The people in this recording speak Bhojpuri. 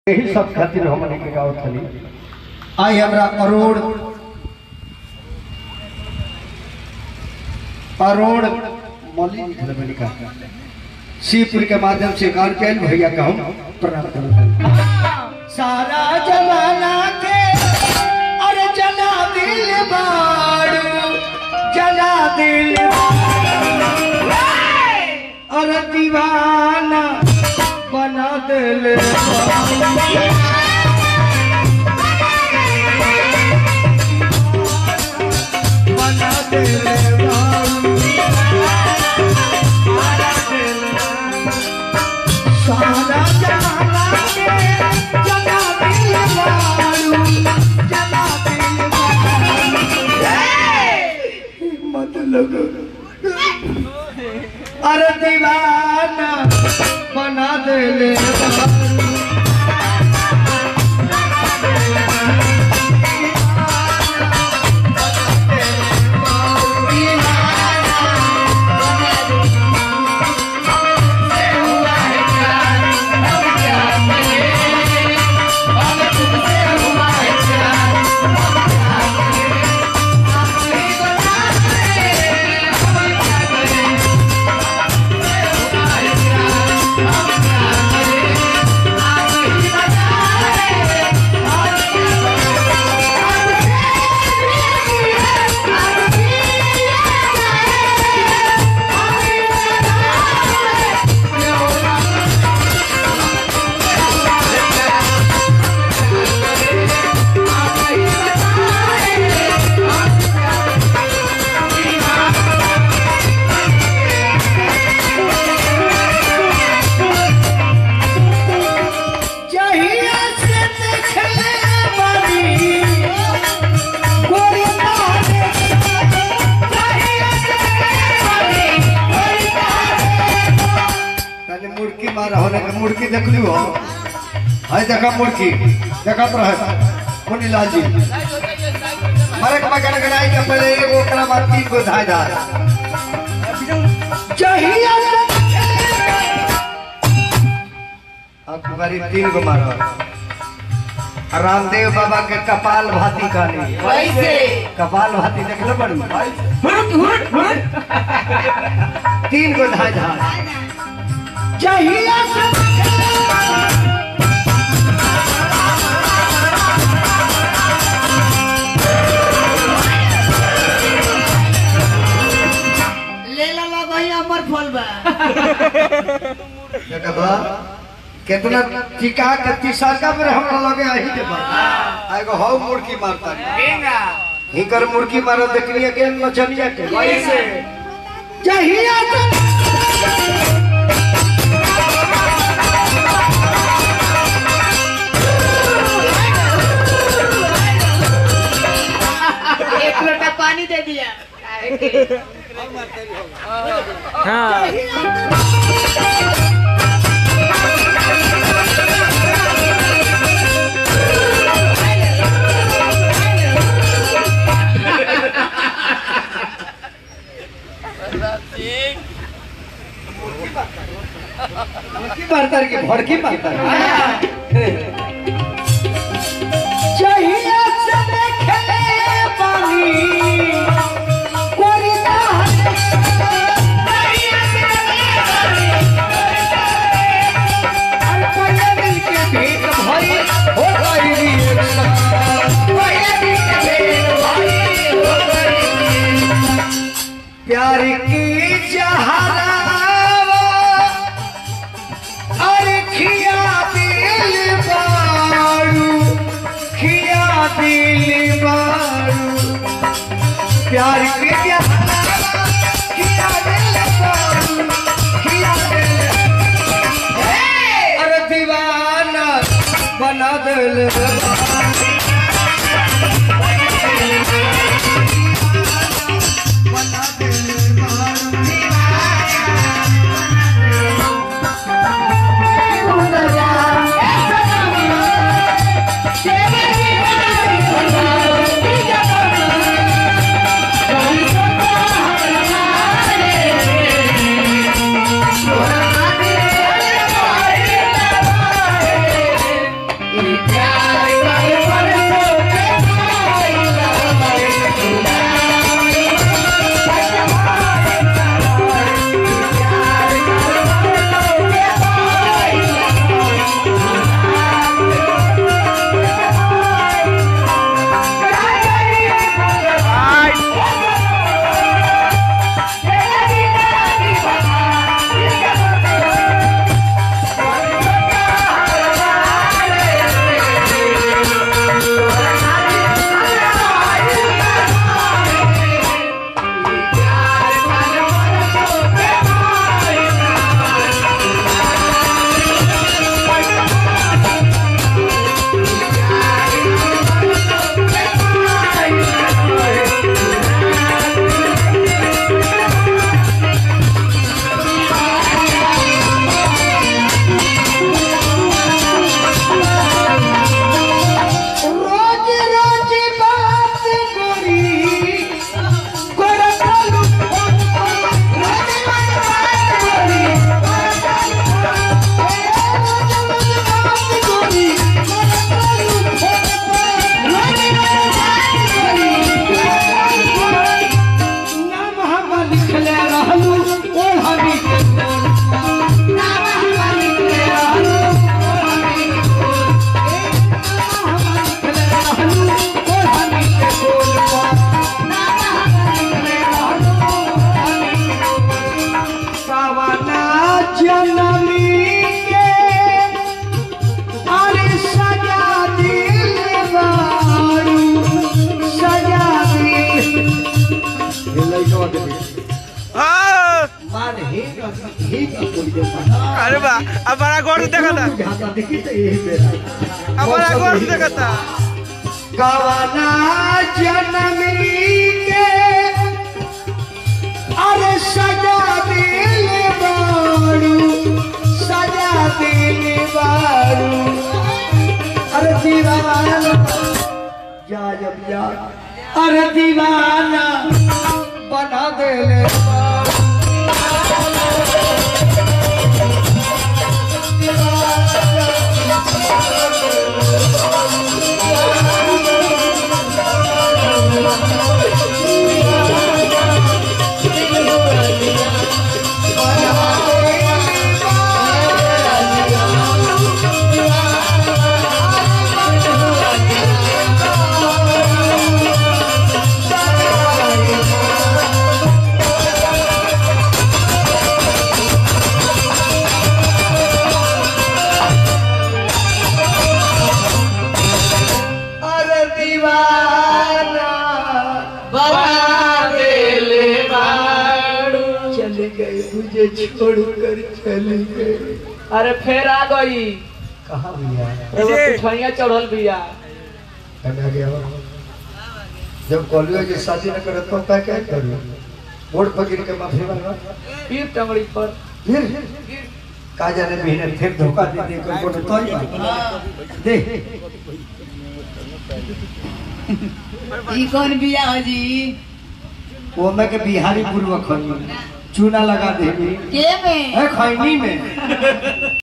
यही सब खातिर हमने के गाँव थली आई हमरा अरोड़ मौली का शिवपुर के माध्यम से गान कैल भैया का हम प्रणाम करते सारा जमाना के अरे जना दिल बाड़ू जना दिल अरे दीवाना बना दिल बना दिल सारा जमाना के जना दिल बाड़ू जना दिल मत लगो अरे दीवाना बना दे मुर्गी देख ली हो हाय देखा मुर्गी देखा तो है मुनीलाल जी मारे के बगल गनाई के पहले एगो ओकरा बाद तीन गो धाय धाय चाहिए अब बारी तीन गो मारो रामदेव बाबा के कपाल भाती कहानी कैसे कपाल भाती देख लो बड़ी तीन गो धाय धाय चाहिए कितना टिका के तीसरका पर हमरा लगे आही के बा आगो हो मुर्गी मारता केंगा हिकर मुर्गी मारो देखलिए के नचनिया के कैसे चाहिए एक लोटा पानी दे दिया हाँ मारता के भड़की मारता चाहिए से देखे पानी कोरी ना पहले दिल के भेंट भाई हो गई प्यार की जहरा प्यार के अरे दीवाना बना दिल बना दिल अरे बा अब बड़ा गौर से देखा था अब बड़ा गौर से देखा था गवाना जनमी के अरे सजा दिल बारू सजा दिल बारू अरे दीवाना जा जब जा अरे दीवाना बना दे मुझे छोड़कर चली गई। अरे फिर आ गई कहाँ भैया पिठैया चढ़ल भैया गया जब कॉलेज की शादी न करे तो क्या क्या करूँ वोट पकड़ के माफी मांगा फिर टंगड़ी पर फिर का जाने महीने फिर धोखा दे दे को तो दे ई कौन बिया हो जी वो मैं के बिहारी पूर्वक चूना लगा दे के में खैनी में